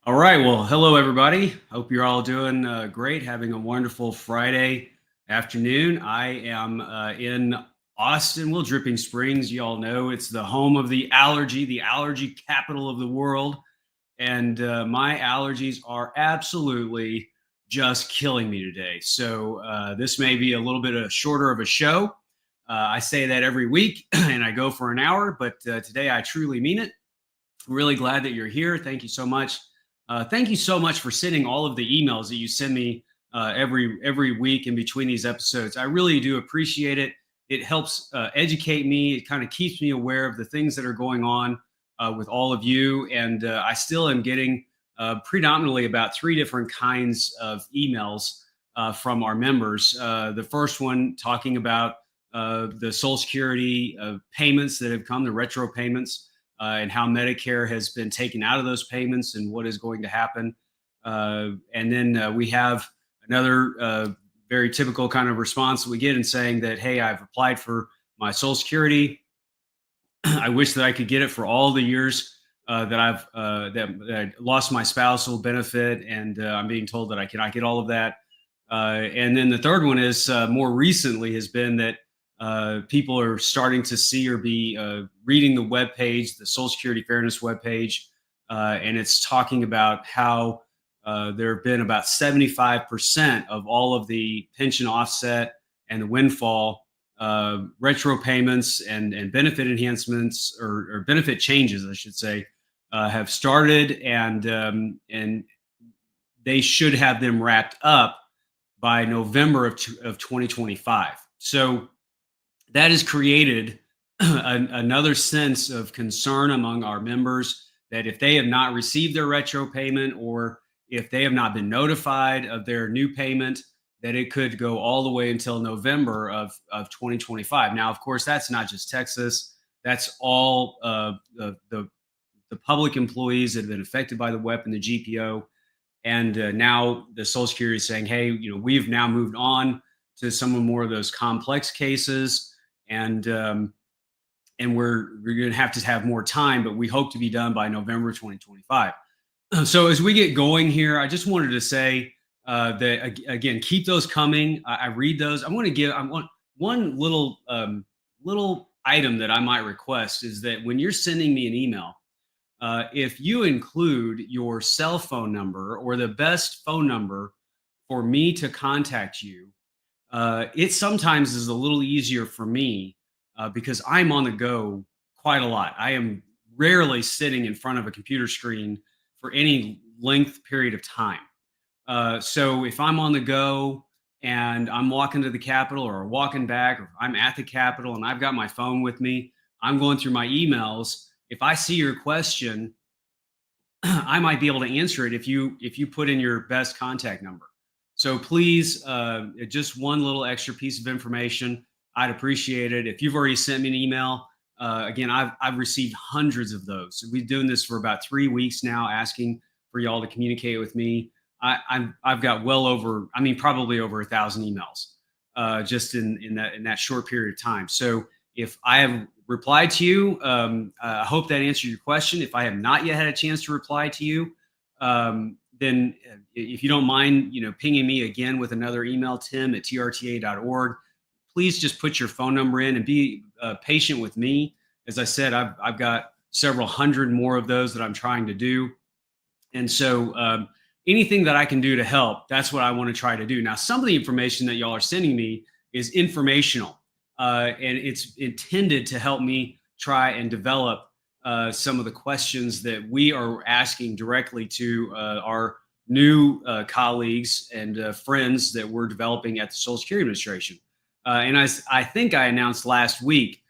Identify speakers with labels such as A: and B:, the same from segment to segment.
A: All right. Well, hello, everybody. Hope you're all doing great, having a wonderful Friday afternoon. I am in Austin, well, Dripping Springs. You all know it's the home of the allergy capital of the world. And my allergies are absolutely just killing me today. So this may be a little bit shorter of a show. I say that every week and I go for an hour, but today I truly mean it. Really glad that you're here. Thank you so much. Thank you so much for sending all of the emails that you send me every week in between these episodes. I really do appreciate it. It helps educate me. It kind of keeps me aware of the things that are going on with all of you. And I still am getting predominantly about three different kinds of emails from our members. The first one talking about the Social Security payments that have come, the retro payments and how Medicare has been taken out of those payments and what is going to happen. And then we have another very typical kind of response that we get in saying that, hey, I've applied for my Social Security. I wish that I could get it for all the years that I lost my spousal benefit, and I'm being told that I cannot get all of that. And then the third one is more recently has been that people are starting to see or be reading the web page, the Social Security Fairness web page, and it's talking about how there have been about 75% of all of the pension offset and the windfall retro payments and benefit enhancements or benefit changes, I should say, have started, and they should have them wrapped up by November of 2025. So that has created another sense of concern among our members that if they have not received their retro payment or if they have not been notified of their new payment, that it could go all the way until November of 2025. Now, of course, that's not just Texas. That's all the public employees that have been affected by the WEP and the GPO. And now the Social Security is saying, hey, we've now moved on to some of more of those complex cases, and we're going to have more time, but we hope to be done by November 2025. So as we get going here, I just wanted to say that again, keep those coming. I read those. I want one little item that I might request is that when you're sending me an email, if you include your cell phone number or the best phone number for me to contact you, it sometimes is a little easier for me because I'm on the go quite a lot. I am rarely sitting in front of a computer screen for any length period of time. So if I'm on the go and I'm walking to the Capitol or walking back, or I'm at the Capitol and I've got my phone with me, I'm going through my emails. If I see your question, I might be able to answer it if you put in your best contact number. So please, just one little extra piece of information, I'd appreciate it. If you've already sent me an email, again, I've received hundreds of those. We've been doing this for about 3 weeks now, asking for y'all to communicate with me. I've got well over, probably over 1,000 emails just in that short period of time. So if I have replied to you, I hope that answered your question. If I have not yet had a chance to reply to you, then if you don't mind, pinging me again with another email, tim@trta.org. Please just put your phone number in and be patient with me. As I said, I've got several hundred more of those that I'm trying to do. And so anything that I can do to help, that's what I want to try to do. Now, some of the information that y'all are sending me is informational, and it's intended to help me try and develop some of the questions that we are asking directly to our new colleagues and friends that we're developing at the Social Security Administration. And as I think I announced last week,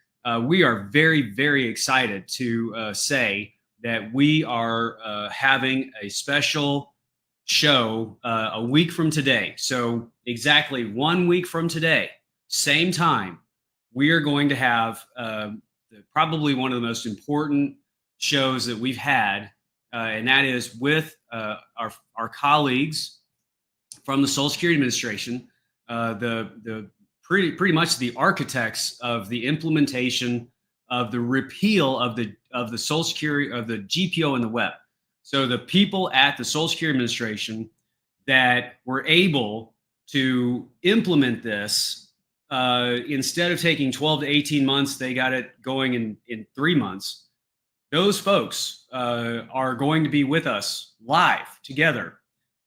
A: we are very, very excited to say that we are having a special show a week from today. So exactly 1 week from today, same time, we are going to have probably one of the most important shows that we've had, and that is with our colleagues from the Social Security Administration, the pretty much the architects of the implementation of the repeal of the Social Security of the GPO and the WEP. So the people at the Social Security Administration that were able to implement this, instead of taking 12 to 18 months, they got it going in 3 months. Those folks are going to be with us live together,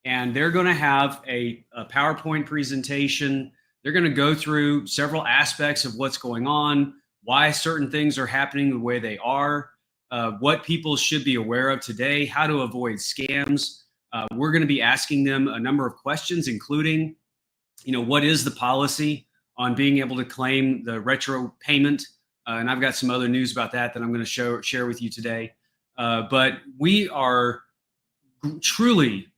A: and they're going to have a PowerPoint presentation. They're going to go through several aspects of what's going on, why certain things are happening the way they are, what people should be aware of today, how to avoid scams. We're going to be asking them a number of questions, including, what is the policy on being able to claim the retro payment? And I've got some other news about that I'm going to share with you today. But we are truly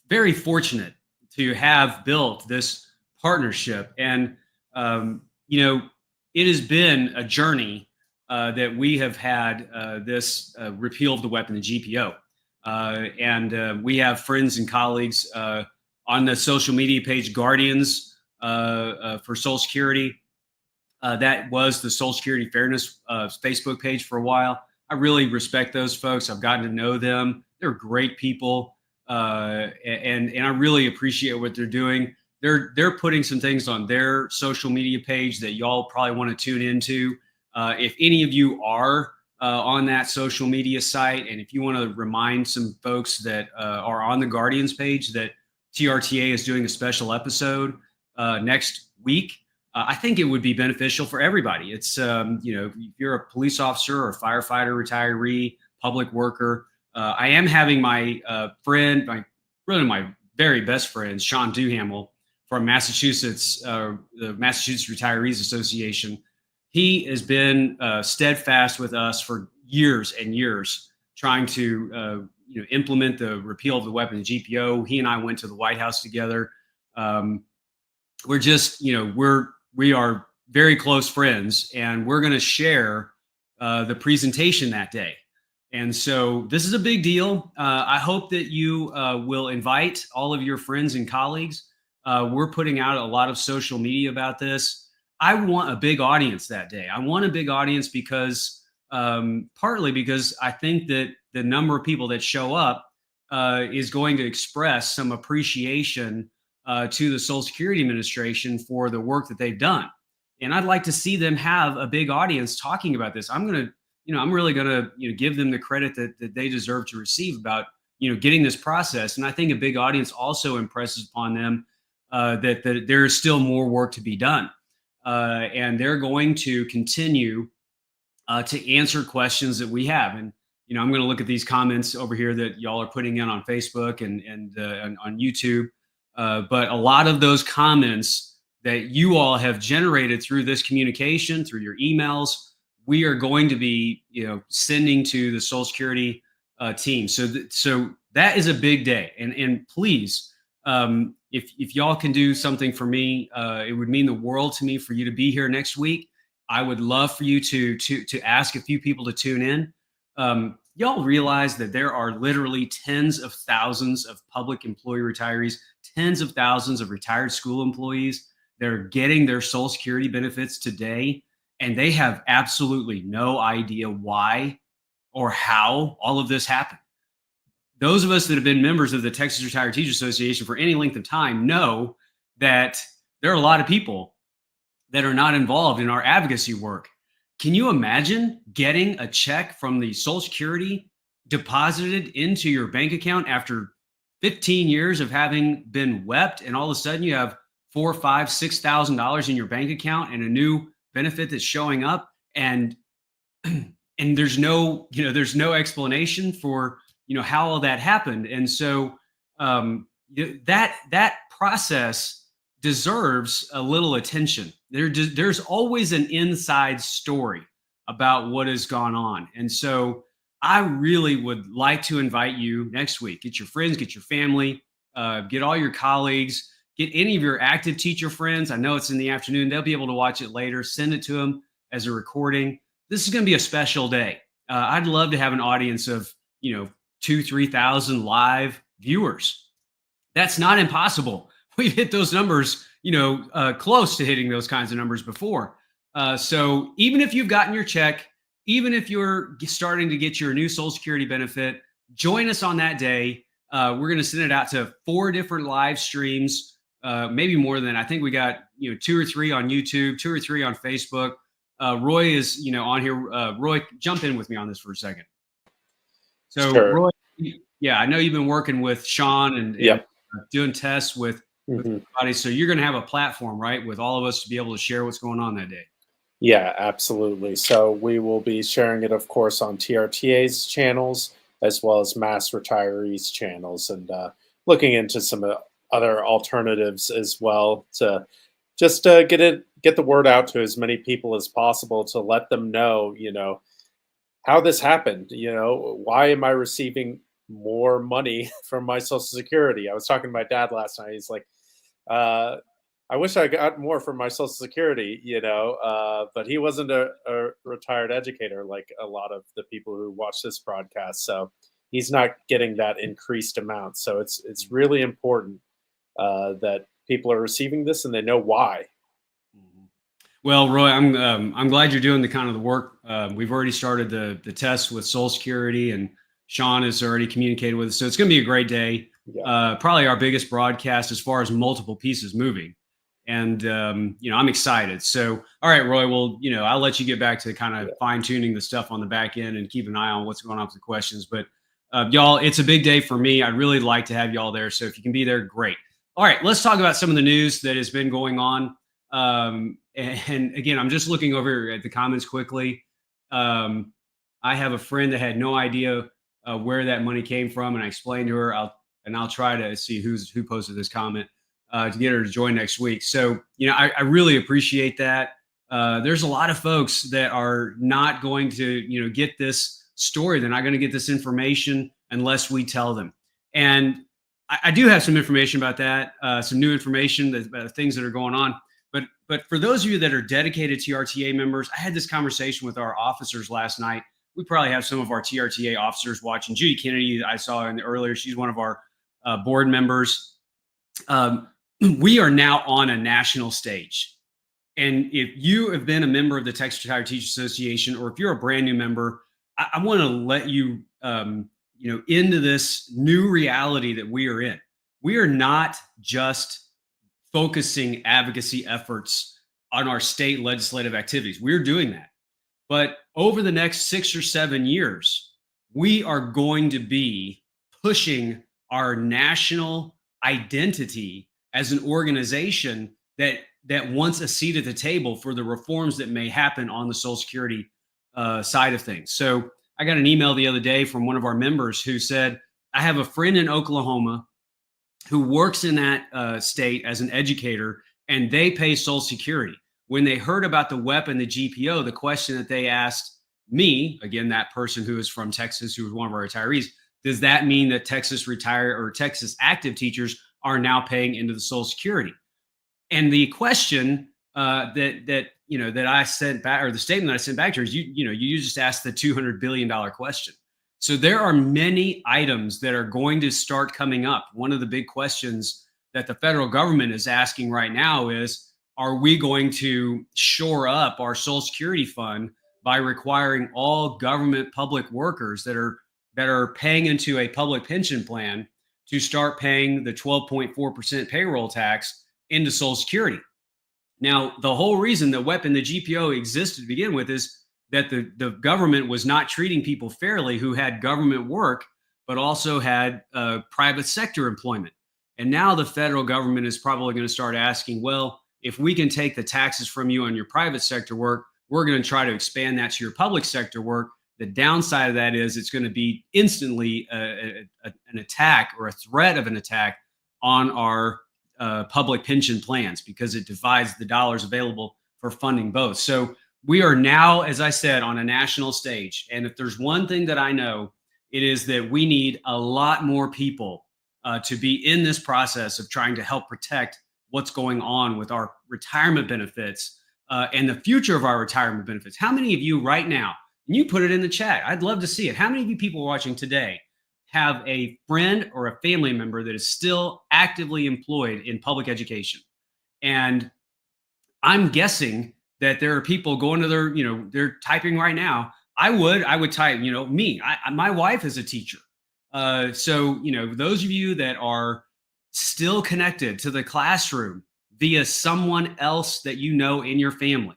A: very fortunate to have built this partnership. And, it has been a journey that we have had this repeal of the WEP and the GPO. And we have friends and colleagues on the social media page, Guardians for Social Security. That was the Social Security Fairness Facebook page for a while. I really respect those folks. I've gotten to know them. They're great people, and I really appreciate what they're doing. They're putting some things on their social media page that y'all probably want to tune into. If any of you are on that social media site, and if you want to remind some folks that are on the Guardians page that TRTA is doing a special episode next week, I think it would be beneficial for everybody. It's, if you're a police officer or a firefighter, retiree, public worker, I am having my friend, my very best friend, Sean Duhamel from Massachusetts, the Massachusetts Retirees Association. He has been steadfast with us for years and years, trying to implement the repeal of the WEP and GPO. He and I went to the White House together. We're just, we are very close friends, and we're going to share the presentation that day. And so this is a big deal. I hope that you will invite all of your friends and colleagues. We're putting out a lot of social media about this. I want a big audience that day. I want a big audience because partly because I think that the number of people that show up is going to express some appreciation to the Social Security Administration for the work that they've done. And I'd like to see them have a big audience talking about this. I'm really going to give them the credit that they deserve to receive about, getting this process. And I think a big audience also impresses upon them that there is still more work to be done. And they're going to continue to answer questions that we have. And, I'm going to look at these comments over here that y'all are putting in on Facebook and on YouTube. But a lot of those comments that you all have generated through this communication, through your emails, we are going to be, sending to the Social Security team. So that is a big day. And please, if y'all can do something for me, it would mean the world to me for you to be here next week. I would love for you to ask a few people to tune in. Y'all realize that there are literally tens of thousands of public employee retirees, tens of thousands of retired school employees that are getting their Social Security benefits today, and they have absolutely no idea why or how all of this happened. Those of us that have been members of the Texas Retired Teachers Association for any length of time know that there are a lot of people that are not involved in our advocacy work. Can you imagine getting a check from the Social Security deposited into your bank account after 15 years of having been wept, and all of a sudden you have $4,000, $5,000, $6,000 in your bank account and a new benefit that's showing up, and there's no explanation for how all that happened. And so that process deserves a little attention. There's always an inside story about what has gone on. And so I really would like to invite you next week. Get your friends, get your family, get all your colleagues, get any of your active teacher friends. I know it's in the afternoon. They'll be able to watch it later. Send it to them as a recording. This is going to be a special day. I'd love to have an audience of, 2,000-3,000 live viewers. That's not impossible. We've hit those numbers, close to hitting those kinds of numbers before. So even if you've gotten your check, even if you're starting to get your new Social Security benefit, join us on that day. We're going to send it out to 4 different live streams, maybe more than that. I think we got 2 or 3 on YouTube, 2 or 3 on Facebook. Roy is on here. Roy, jump in with me on this for a second. So
B: Sure.
A: Roy, yeah, I know you've been working with Sean and
B: Yep.
A: doing tests with everybody. So you're going to have a platform, right, with all of us to be able to share what's going on that day.
B: Yeah, absolutely. So we will be sharing it, of course, on TRTA's channels as well as mass retirees channels, and looking into some other alternatives as well to just get the word out to as many people as possible to let them know, how this happened. Why am I receiving more money from my Social Security? I was talking to my dad last night. He's like, I wish I got more from my Social Security, but he wasn't a retired educator like a lot of the people who watch this broadcast. So he's not getting that increased amount. So it's really important that people are receiving this and they know why.
A: Well, Roy, I'm glad you're doing the kind of the work. We've already started the test with Social Security, and Sean has already communicated with us. So it's going to be a great day.
B: Yeah.
A: Probably our biggest broadcast as far as multiple pieces moving. And, I'm excited. So, all right, Roy, well, I'll let you get back to kind of fine tuning the stuff on the back end and keep an eye on what's going on with the questions. But y'all, it's a big day for me. I'd really like to have y'all there. So if you can be there, great. All right, let's talk about some of the news that has been going on. And again, I'm just looking over at the comments quickly. I have a friend that had no idea where that money came from, and I explained to her. I'll try to see who posted this comment to get her to join next week. So I really appreciate that. There's a lot of folks that are not going to get this story. They're not going to get this information unless we tell them. And I do have some information about that, some new information, things that are going on. But for those of you that are dedicated TRTA members, I had this conversation with our officers last night. We probably have some of our TRTA officers watching. Judy Kennedy, I saw earlier. She's one of our board members. We are now on a national stage. And if you have been a member of the Texas Retired Teachers Association, or if you're a brand new member, I want to let you, into this new reality that we are in. We are not just focusing advocacy efforts on our state legislative activities. We're doing that. But over the next 6 or 7 years, we are going to be pushing our national identity as an organization that wants a seat at the table for the reforms that may happen on the Social Security side of things. So I got an email the other day from one of our members who said, I have a friend in Oklahoma who works in that state as an educator, and they pay Social Security. When they heard about the WEP and the GPO, the question that they asked me, again, that person who is from Texas, who was one of our retirees, does that mean that Texas Texas active teachers are now paying into the Social Security? And the question that I sent back, or the statement that I sent back to her, is you just asked the $200 billion question. So there are many items that are going to start coming up. One of the big questions that the federal government is asking right now is, are we going to shore up our Social Security fund by requiring all government public workers that are paying into a public pension plan to start paying the 12.4% payroll tax into Social Security? Now, the whole reason the WEP and the GPO existed to begin with is that the government was not treating people fairly who had government work, but also had private sector employment. And now the federal government is probably going to start asking, well, if we can take the taxes from you on your private sector work, we're going to try to expand that to your public sector work. The downside of that is it's going to be instantly an attack, or a threat of an attack, on our public pension plans, because it divides the dollars available for funding both. So we are now, as I said, on a national stage. And if there's one thing that I know, it is that we need a lot more people to be in this process of trying to help protect what's going on with our retirement benefits and the future of our retirement benefits. How many of you right now, and you put it in the chat, I'd love to see it. How many of you people watching today have a friend or a family member that is still actively employed in public education? And I'm guessing that there are people going to they're typing right now. I would type, my wife is a teacher, So, those of you that are still connected to the classroom via someone else that you know in your family,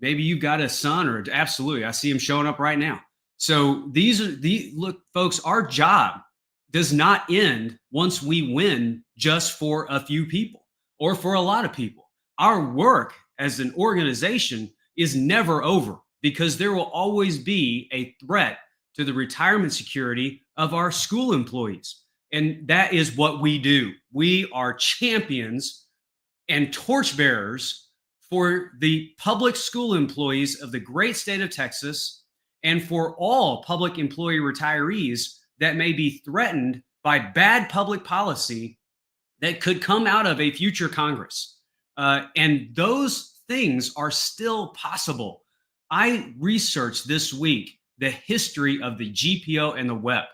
A: maybe you've got a son, or absolutely, I see him showing up right now. So look, folks, our job does not end once we win just for a few people or for a lot of people. Our work as an organization is never over because there will always be a threat to the retirement security of our school employees. And that is what we do. We are champions and torchbearers for the public school employees of the great state of Texas and for all public employee retirees that may be threatened by bad public policy that could come out of a future Congress. And those things are still possible. I researched this week the history of the GPO and the WEP,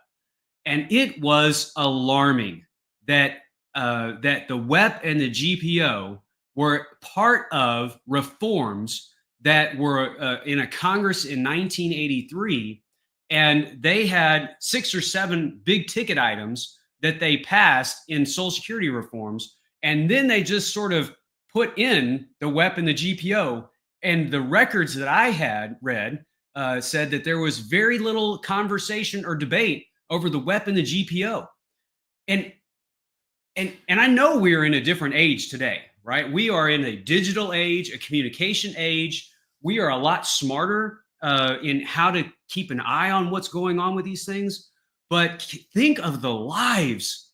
A: and it was alarming that that the WEP and the GPO were part of reforms that were in a Congress in 1983, and they had 6 or 7 big ticket items that they passed in Social Security reforms, and then they just sort of put in the WEP and the GPO. And the records that I had read said that there was very little conversation or debate over the WEP and the GPO. And I know we are in a different age today, right? We are in a digital age, a communication age. We are a lot smarter in how to keep an eye on what's going on with these things. But think of the lives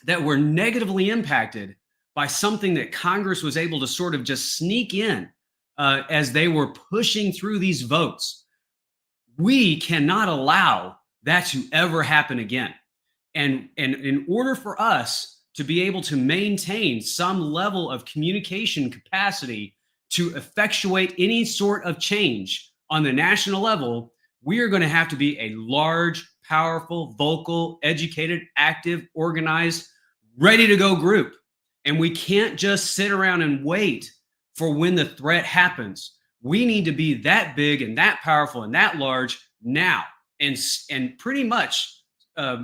A: that were negatively impacted by something that Congress was able to sort of just sneak in as they were pushing through these votes. We cannot allow that to ever happen again. And in order for us to be able to maintain some level of communication capacity to effectuate any sort of change on the national level, we are going to have to be a large, powerful, vocal, educated, active, organized, ready to go group. And we can't just sit around and wait for when the threat happens. We need to be that big and that powerful and that large now, and pretty much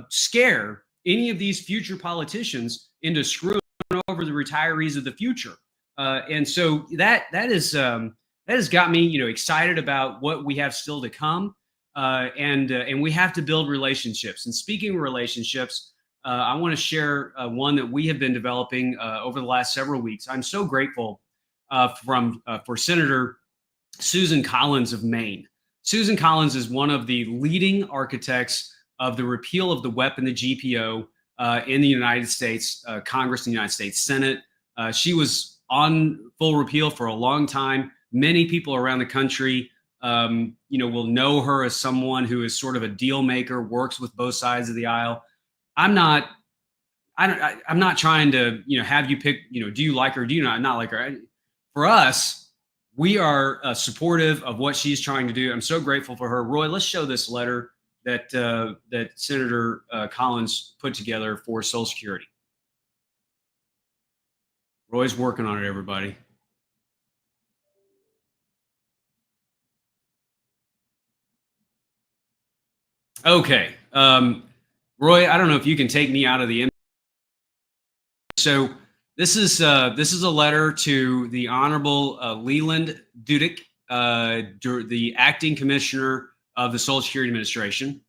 A: scare any of these future politicians into screwing over the retirees of the future. And so that has got me, excited about what we have still to come. And we have to build relationships. And speaking of relationships, I want to share one that we have been developing over the last several weeks. I'm so grateful for Senator Susan Collins of Maine. Susan Collins is one of the leading architects of the repeal of the WEP and the GPO in the United States Congress and the United States Senate. She was on full repeal for a long time. Many people around the country, will know her as someone who is sort of a deal maker, works with both sides of the aisle. I'm not trying to, have you pick, do you like her? Do you not like her? For us, we are supportive of what she's trying to do. I'm so grateful for her. Roy, let's show this letter that Senator Collins put together for Social Security. Roy's working on it, everybody. Okay. Roy, I don't know if you can take me out of the image. So this is a letter to the Honorable Leland Dudick, the acting commissioner of the Social Security Administration.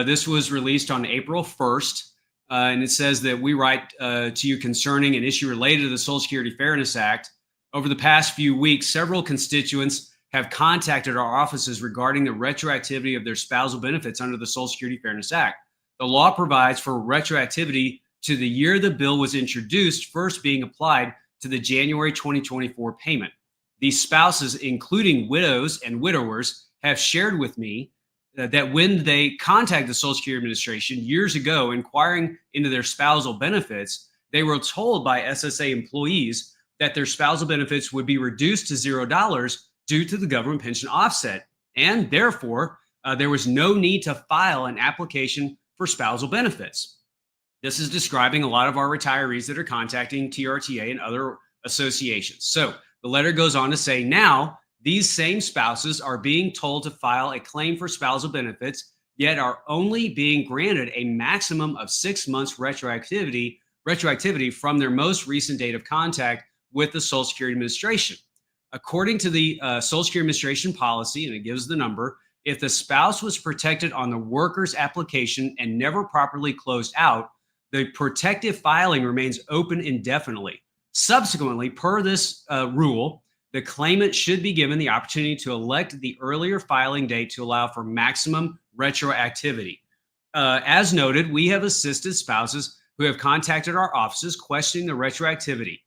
A: This was released on April 1st, and it says that we write to you concerning an issue related to the Social Security Fairness Act. Over the past few weeks, several constituents have contacted our offices regarding the retroactivity of their spousal benefits under the Social Security Fairness Act. The law provides for retroactivity to the year the bill was introduced, first being applied to the January 2024 payment. These spouses, including widows and widowers, have shared with me that when they contacted the Social Security Administration years ago inquiring into their spousal benefits, they were told by SSA employees that their spousal benefits would be reduced to $0 due to the government pension offset, and therefore there was no need to file an application for spousal benefits. This is describing a lot of our retirees that are contacting TRTA and other associations. So the letter goes on to say, now these same spouses are being told to file a claim for spousal benefits yet are only being granted a maximum of 6 months retroactivity from their most recent date of contact with the Social Security Administration. According to the Social Security Administration policy, and it gives the number, if the spouse was protected on the worker's application and never properly closed out, the protective filing remains open indefinitely. Subsequently, per this rule, the claimant should be given the opportunity to elect the earlier filing date to allow for maximum retroactivity. As noted, we have assisted spouses who have contacted our offices questioning the retroactivity.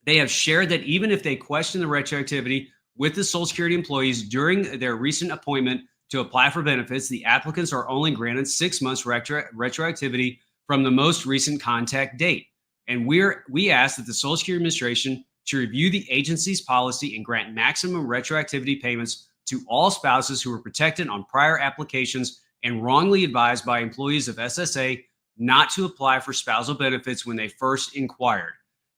A: They have shared that even if they question the retroactivity with the Social Security employees during their recent appointment to apply for benefits, the applicants are only granted 6 months retroactivity from the most recent contact date. And we ask that the Social Security Administration to review the agency's policy and grant maximum retroactivity payments to all spouses who were protected on prior applications and wrongly advised by employees of SSA not to apply for spousal benefits when they first inquired.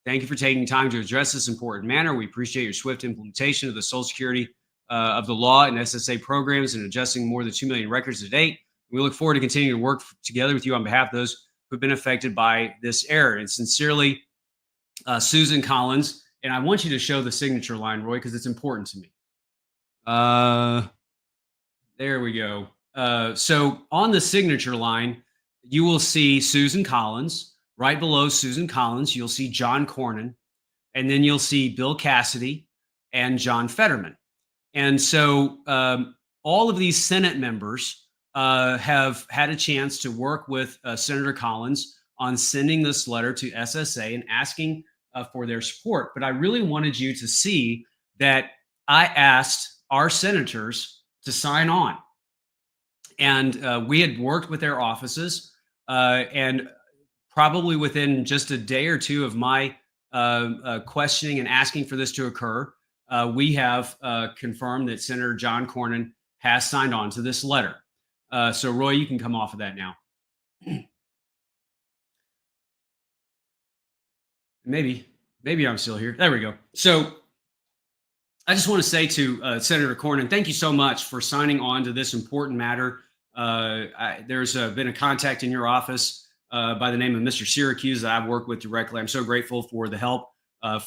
A: Thank you for taking time to address this important matter. We appreciate your swift implementation of the Social Security of the law and SSA programs and adjusting more than 2 million records to date. We look forward to continuing to work together with you on behalf of those who've been affected by this error. And sincerely, Susan Collins. And I want you to show the signature line, Roy, because it's important to me. There we go. So on the signature line, you will see Susan Collins. Right below Susan Collins, you'll see John Cornyn, and then you'll see Bill Cassidy and John Fetterman. And so all of these Senate members have had a chance to work with Senator Collins on sending this letter to SSA and asking for their support. But I really wanted you to see that I asked our senators to sign on. And we had worked with their offices, and probably within just a day or two of my questioning and asking for this to occur, we have confirmed that Senator John Cornyn has signed on to this letter. So Roy, you can come off of that now. Maybe I'm still here. There we go. So I just want to say to Senator Cornyn, thank you so much for signing on to this important matter. There's been a contact in your office by the name of Mr. Syracuse that I've worked with directly. I'm so grateful for the help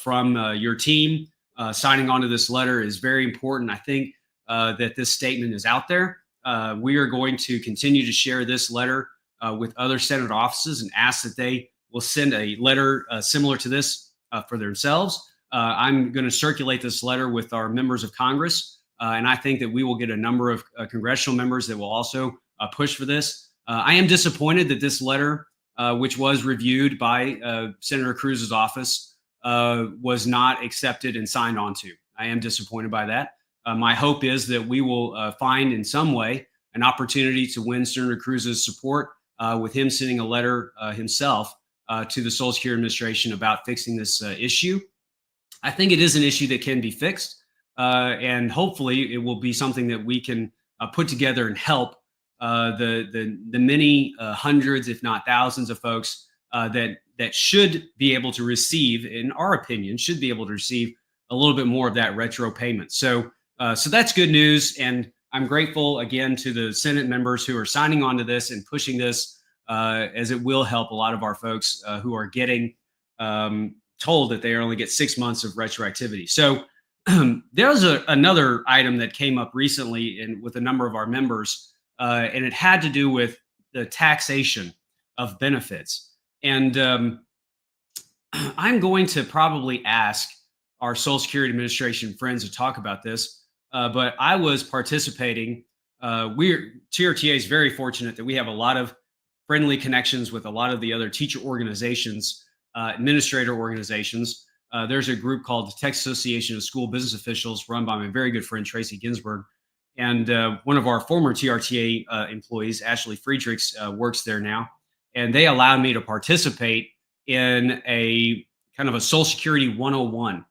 A: from your team. Signing on to this letter is very important. I think that this statement is out there. We are going to continue to share this letter with other Senate offices and ask that they will send a letter similar to this for themselves. I'm going to circulate this letter with our members of Congress, and I think that we will get a number of congressional members that will also push for this. I am disappointed that this letter, which was reviewed by Senator Cruz's office, was not accepted and signed on to. I am disappointed by that. My hope is that we will find in some way an opportunity to win Senator Cruz's support with him sending a letter himself to the Social Security Administration about fixing this issue. I think it is an issue that can be fixed, and hopefully it will be something that we can put together and help the many hundreds, if not thousands, of folks that should be able to receive, in our opinion, should be able to receive a little bit more of that retro payment. So that's good news, and I'm grateful again to the Senate members who are signing on to this and pushing this, as it will help a lot of our folks who are getting told that they only get 6 months of retroactivity. So there was another item that came up recently with a number of our members, and it had to do with the taxation of benefits. And I'm going to probably ask our Social Security Administration friends to talk about this, but I was participating. TRTA is very fortunate that we have a lot of friendly connections with a lot of the other teacher organizations, administrator organizations. There's a group called the Texas Association of School Business Officials, run by my very good friend Tracy Ginsburg, and one of our former TRTA employees, Ashley Friedrichs, works there now, and they allowed me to participate in a kind of a Social Security 101.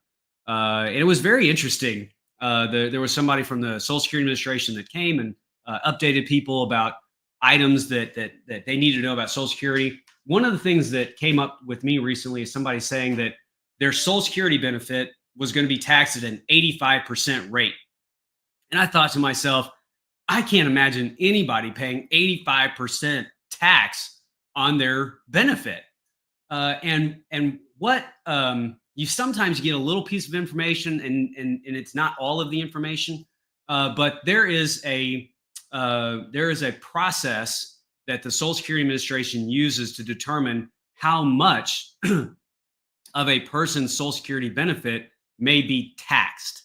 A: And it was very interesting. There was somebody from the Social Security Administration that came and updated people about items that they needed to know about Social Security. One of the things that came up with me recently is somebody saying that their Social Security benefit was going to be taxed at an 85% rate. And I thought to myself, I can't imagine anybody paying 85% tax on their benefit. And what you sometimes get a little piece of information, and it's not all of the information, but there is a process that the Social Security Administration uses to determine how much of a person's Social Security benefit may be taxed.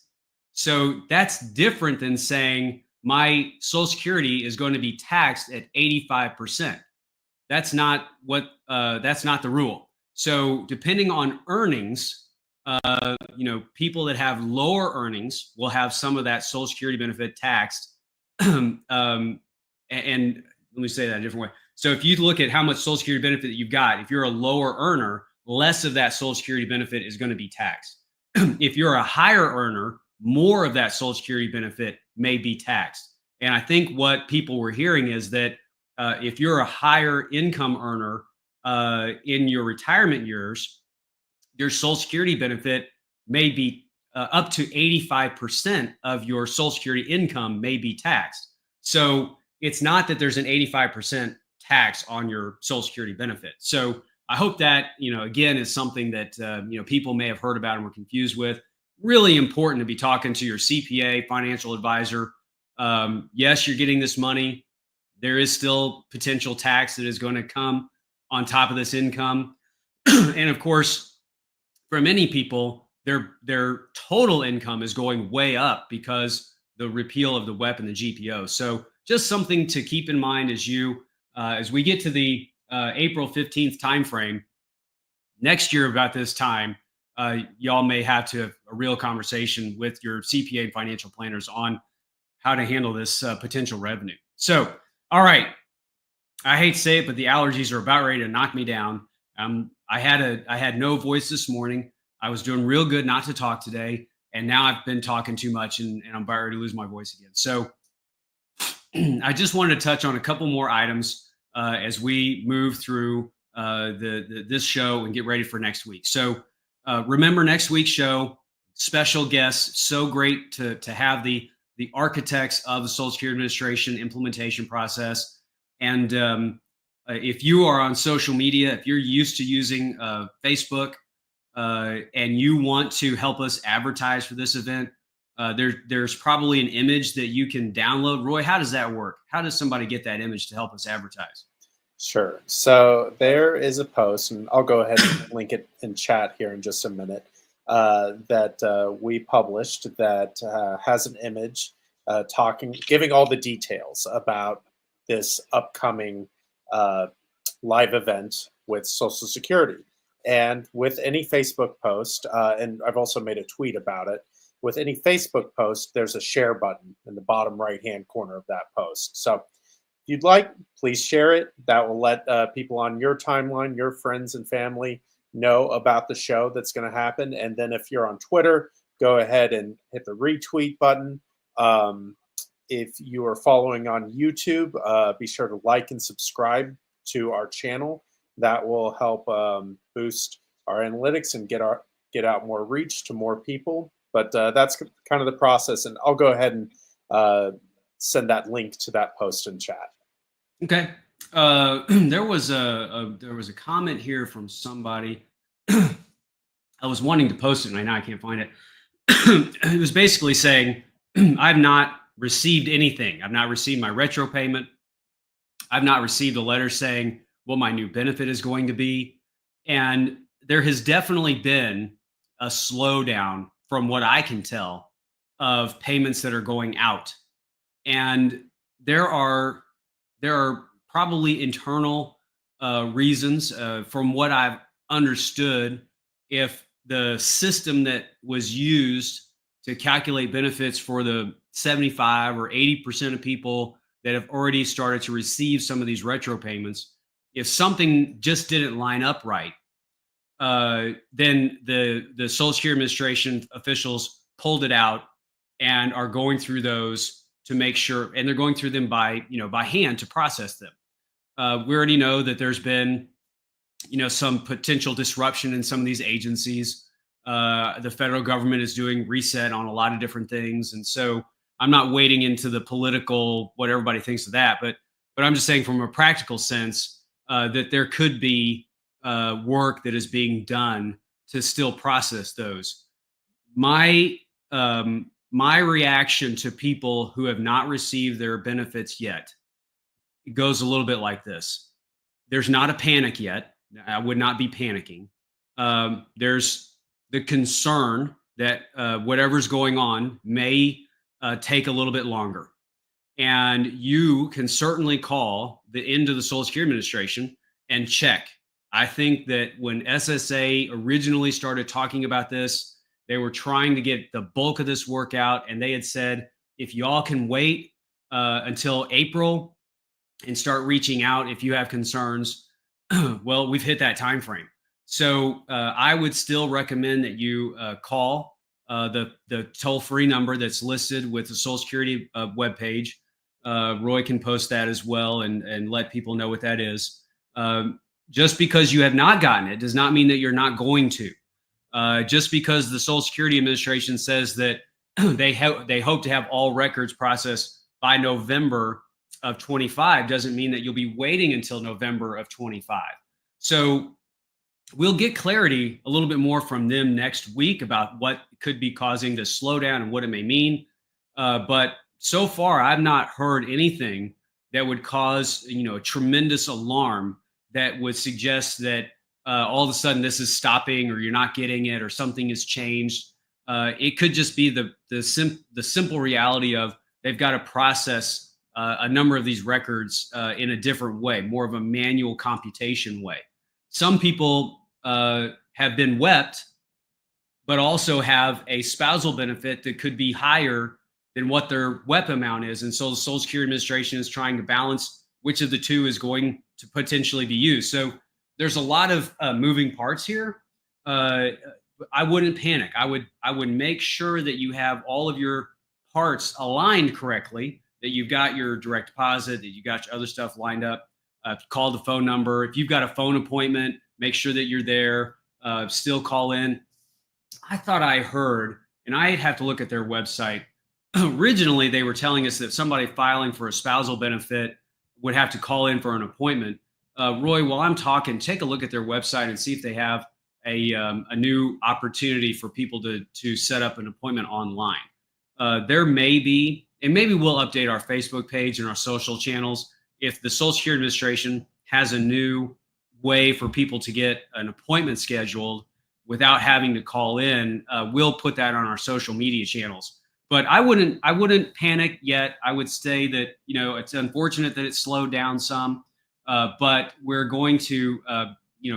A: So that's different than saying my Social Security is going to be taxed at 85%. That's not the rule. So depending on earnings, people that have lower earnings will have some of that Social Security benefit taxed. And let me say that a different way. So if you look at how much Social Security benefit that you've got, if you're a lower earner, less of that Social Security benefit is going to be taxed. If you're a higher earner, more of that Social Security benefit may be taxed. And I think what people were hearing is that if you're a higher income earner in your retirement years, your Social Security benefit may be up to 85% of your Social Security income may be taxed. So it's not that there's an 85% tax on your Social Security benefit. So I hope that, again, is something that, people may have heard about and were confused with. Really important to be talking to your CPA, financial advisor. Yes, you're getting this money. There is still potential tax that is going to come on top of this income. And of course, for many people, their total income is going way up because the repeal of the WEP and the GPO. So just something to keep in mind as we get to the April 15th timeframe next year about this time, y'all may have to have a real conversation with your CPA and financial planners on how to handle this potential revenue. So, all right, I hate to say it, but the allergies are about ready to knock me down. I had no voice this morning. I was doing real good not to talk today, and now I've been talking too much, and I'm about ready to lose my voice again. So I just wanted to touch on a couple more items as we move through this show and get ready for next week. So remember next week's show, special guests. So great to have the architects of the Social Security Administration implementation process. And if you are on social media, if you're used to using Facebook and you want to help us advertise for this event, there's probably an image that you can download. Roy, how does that work? How does somebody get that image to help us advertise?
B: Sure. So there is a post, and I'll go ahead and link it in chat here in just a minute, that we published that has an image giving all the details about this upcoming live event with Social Security. And with any Facebook post, and I've also made a tweet about it, with any Facebook post, there's a share button in the bottom right-hand corner of that post. So if you'd like, please share it. That will let people on your timeline, your friends and family, know about the show that's going to happen. And then if you're on Twitter, go ahead and hit the retweet button. If you are following on YouTube, be sure to like and subscribe to our channel. That will help boost our analytics and get out more reach to more people. But that's kind of the process, and I'll go ahead and send that link to that post in chat.
A: Okay. There was a comment here from somebody. I was wanting to post it, and now I can't find it. It was basically saying, I've not received anything. I've not received my retro payment. I've not received a letter saying what my new benefit is going to be. And there has definitely been a slowdown, from what I can tell, of payments that are going out. And there are probably internal reasons. From what I've understood, if the system that was used to calculate benefits for the 75 or 80% of people that have already started to receive some of these retro payments, if something just didn't line up right, then the Social Security Administration officials pulled it out and are going through those to make sure, and they're going through them by hand to process them. We already know that there's been some potential disruption in some of these agencies. The federal government is doing reset on a lot of different things, and so I'm not wading into the political, what everybody thinks of that, but I'm just saying from a practical sense that there could be work that is being done to still process those. My reaction to people who have not received their benefits yet, it goes a little bit like this. There's not a panic yet. I would not be panicking. There's the concern that whatever's going on may take a little bit longer. And you can certainly call into the Social Security Administration and check. I think that when SSA originally started talking about this, they were trying to get the bulk of this work out, and they had said, if y'all can wait until April and start reaching out if you have concerns, well, we've hit that time frame. So I would still recommend that you call the toll-free number that's listed with the Social Security webpage. Roy can post that as well and let people know what that is. Just because you have not gotten it does not mean that you're not going to. Just because the Social Security Administration says that they hope to have all records processed by November of 25 doesn't mean that you'll be waiting until November of 25. So we'll get clarity a little bit more from them next week about what could be causing the slowdown and what it may mean. But so far, I've not heard anything that would cause a tremendous alarm that would suggest that all of a sudden this is stopping or you're not getting it or something has changed. It could just be the simple reality of they've got to process a number of these records in a different way, more of a manual computation way. Some people have been WEP'd, but also have a spousal benefit that could be higher than what their WEP amount is. And so the Social Security Administration is trying to balance which of the two is going to potentially be used. So there's a lot of moving parts here. I wouldn't panic. I would make sure that you have all of your parts aligned correctly, that you've got your direct deposit, that you got your other stuff lined up. Call the phone number. If you've got a phone appointment, make sure that you're there. Still call in. I thought I heard, and I'd have to look at their website. Originally, they were telling us that somebody filing for a spousal benefit would have to call in for an appointment. Roy, while I'm talking, take a look at their website and see if they have a new opportunity for people to set up an appointment online. There may be, and maybe we'll update our Facebook page and our social channels if the Social Security Administration has a new way for people to get an appointment scheduled without having to call in. We'll put that on our social media channels. But I wouldn't panic yet. I would say that it's unfortunate that it slowed down some, but we're going to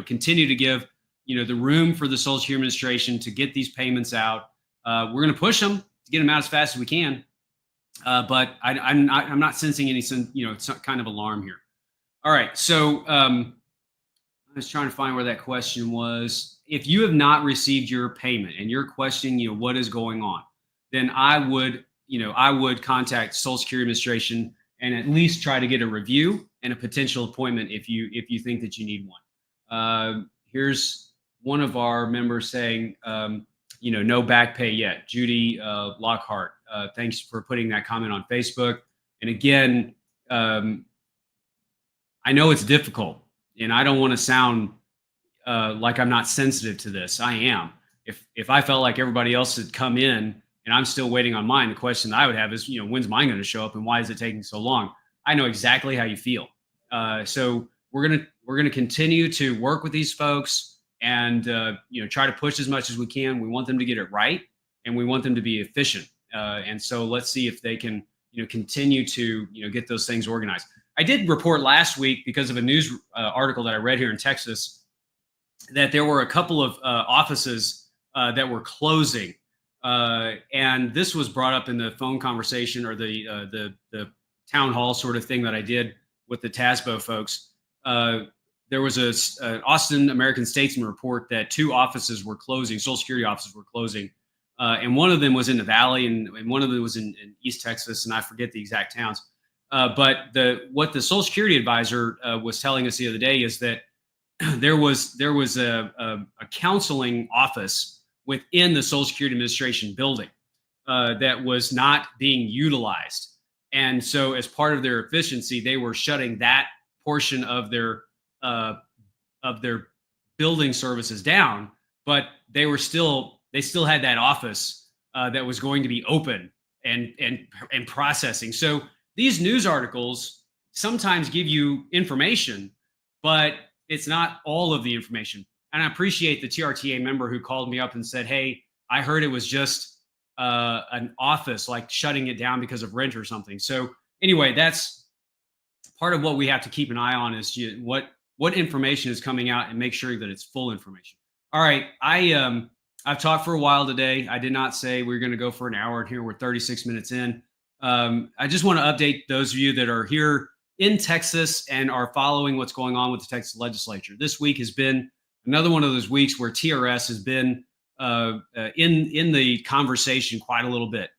A: continue to give the room for the Social Security Administration to get these payments out. We're going to push them to get them out as fast as we can, but I'm not sensing any some kind of alarm here. All right, so I was trying to find where that question was. If you have not received your payment and you're questioning what is going on, then I would contact Social Security Administration and at least try to get a review and a potential appointment if you think that you need one. Here's one of our members saying, no back pay yet. Judy Lockhart, thanks for putting that comment on Facebook. And again, I know it's difficult, and I don't want to sound like I'm not sensitive to this. I am. If I felt like everybody else had come in and I'm still waiting on mine, the question I would have is, when's mine going to show up and why is it taking so long? I know exactly how you feel. So we're gonna continue to work with these folks and try to push as much as we can. We want them to get it right, and we want them to be efficient. And so let's see if they can continue to get those things organized. I did report last week, because of a news article that I read here in Texas, that there were a couple of offices that were closing. And this was brought up in the phone conversation or the town hall sort of thing that I did with the TASBO folks. There was an Austin American Statesman report that 2 offices were closing, Social Security offices were closing. And one of them was in the Valley and one of them was in East Texas, and I forget the exact towns. But what the Social Security advisor was telling us the other day is that there was a counseling office within the Social Security Administration building. that was not being utilized. And so, as part of their efficiency, they were shutting that portion uh, of their building services down, but they still had that office that was going to be open and processing. So these news articles sometimes give you information, but it's not all of the information. And I appreciate the TRTA member who called me up and said, "Hey, I heard it was just an office, like shutting it down because of rent or something." So anyway, that's part of what we have to keep an eye on is what information is coming out and make sure that it's full information. All right, I've talked for a while today. I did not say we are going to go for an hour, and here we're 36 minutes in. I just want to update those of you that are here in Texas and are following what's going on with the Texas legislature. This week has been another one of those weeks where TRS has been in the conversation quite a little bit.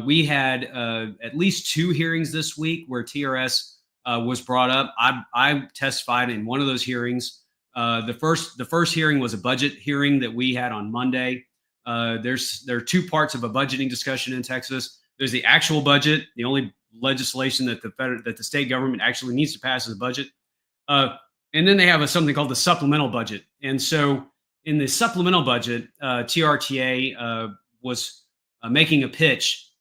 A: We had at least 2 hearings this week where TRS was brought up. I testified in one of those hearings. The first hearing was a budget hearing that we had on Monday. There are 2 parts of a budgeting discussion in Texas. There's the actual budget, the only legislation that the state government actually needs to pass is a budget, and then they have something called the supplemental budget. And so, in the supplemental budget, TRTA was making a pitch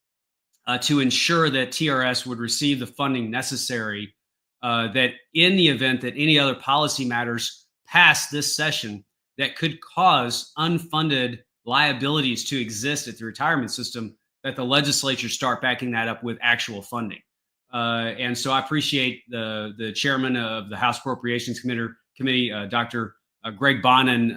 A: to ensure that TRS would receive the funding necessary that in the event that any other policy matters pass this session that could cause unfunded liabilities to exist at the retirement system, that the legislature start backing that up with actual funding. And so I appreciate the chairman of the House Appropriations Committee, Dr. Greg Bonin,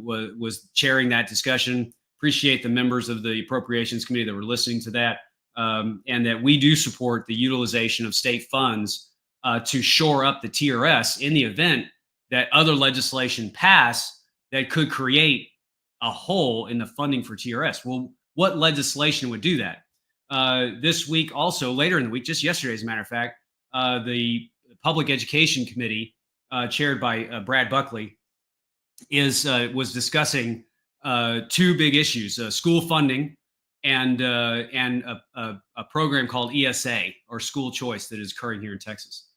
A: was chairing that discussion. Appreciate the members of the Appropriations Committee that were listening to that, and that we do support the utilization of state funds to shore up the TRS in the event that other legislation pass that could create a hole in the funding for TRS. Well, what legislation would do that? This week, also later in the week, just yesterday, as a matter of fact, the Public Education Committee, chaired by Brad Buckley, was discussing 2 big issues: school funding and a program called ESA, or school choice, that is occurring here in Texas.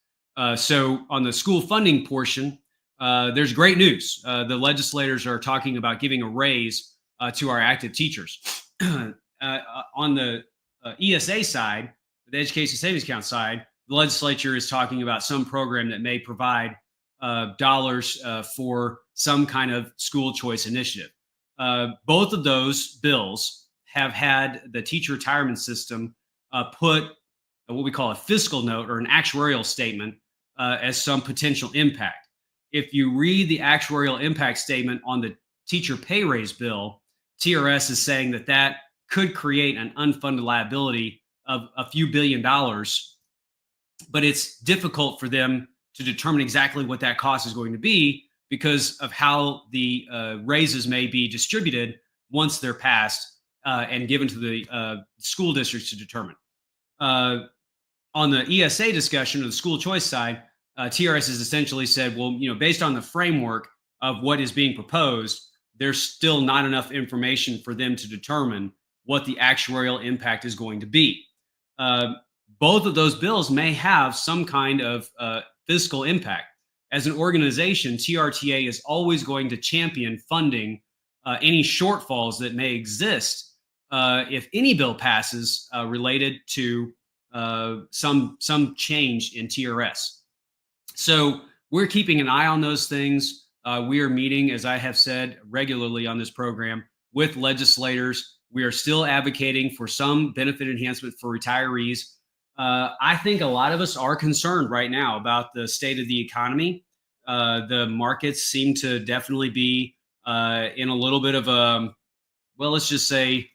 A: So on the school funding portion, there's great news. The legislators are talking about giving a raise to our active teachers. On the ESA side, the Education Savings Account side, the legislature is talking about some program that may provide dollars for some kind of school choice initiative. Both of those bills have had the teacher retirement system put what we call a fiscal note, or an actuarial statement, as some potential impact. If you read the actuarial impact statement on the teacher pay raise bill, TRS is saying that could create an unfunded liability of a few $billion, but it's difficult for them to determine exactly what that cost is going to be because of how the raises may be distributed once they're passed and given to the school districts to determine. On the ESA discussion, or the school choice side, TRS has essentially said, well, based on the framework of what is being proposed, there's still not enough information for them to determine what the actuarial impact is going to be. Both of those bills may have some kind of fiscal impact. As an organization, TRTA is always going to champion funding any shortfalls that may exist if any bill passes related to some change in TRS. So we're keeping an eye on those things. We are meeting, as I have said, regularly on this program with legislators. We are still advocating for some benefit enhancement for retirees. I think a lot of us are concerned right now about the state of the economy. The markets seem to definitely be in a little bit of a, well, let's just say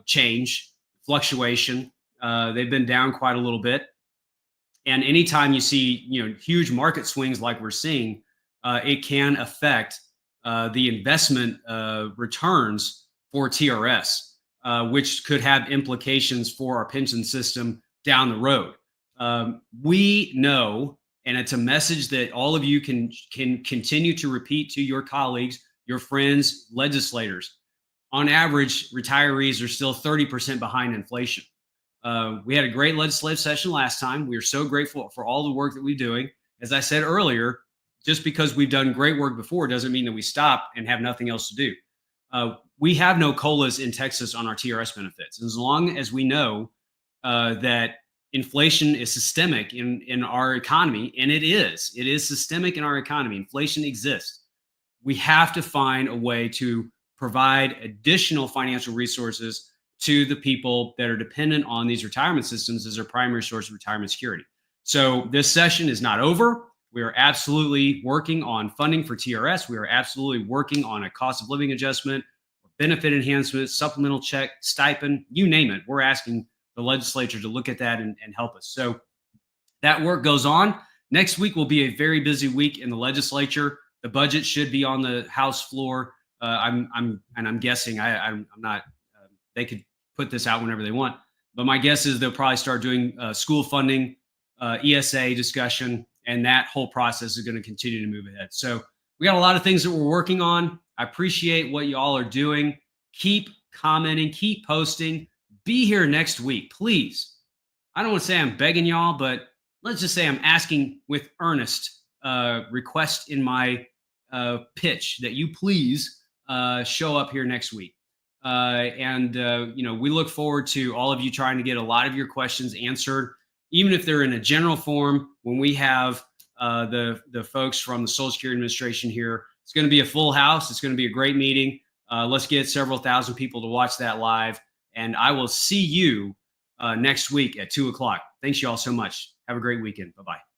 A: change, fluctuation. They've been down quite a little bit. And anytime you see, huge market swings like we're seeing, it can affect the investment returns for TRS, which could have implications for our pension system down the road. We know, and it's a message that all of you can continue to repeat to your colleagues, your friends, legislators. on average, retirees are still 30% behind inflation. We had a great legislative session last time. We are so grateful for all the work that we're doing. As I said earlier, just because we've done great work before doesn't mean that we stop and have nothing else to do. We have no COLAs in Texas on our TRS benefits. As long as we know that inflation is systemic in our economy, and it is systemic in our economy. Inflation exists. We have to find a way to provide additional financial resources to the people that are dependent on these retirement systems as their primary source of retirement security. So this session is not over. We are absolutely working on funding for TRS. We are absolutely working on a cost of living adjustment, benefit enhancement, supplemental check, stipend, you name it. We're asking the legislature to look at that and help us. So that work goes on. Next week will be a very busy week in the legislature. The budget should be on the House floor. I'm guessing I'm not. They could put this out whenever they want, but my guess is they'll probably start doing school funding, ESA discussion, and that whole process is going to continue to move ahead. So we got a lot of things that we're working on. I appreciate what you all are doing. Keep commenting, keep posting. Be here next week, please. I don't want to say I'm begging y'all, but let's just say I'm asking with earnest request in my pitch that you please show up here next week. We look forward to all of you trying to get a lot of your questions answered, even if they're in a general form. When we have the folks from the Social Security Administration here, it's going to be a full house. It's going to be a great meeting. Let's get several thousand people to watch that live. And I will see you next week at 2:00. Thanks you all so much. Have a great weekend. Bye-bye.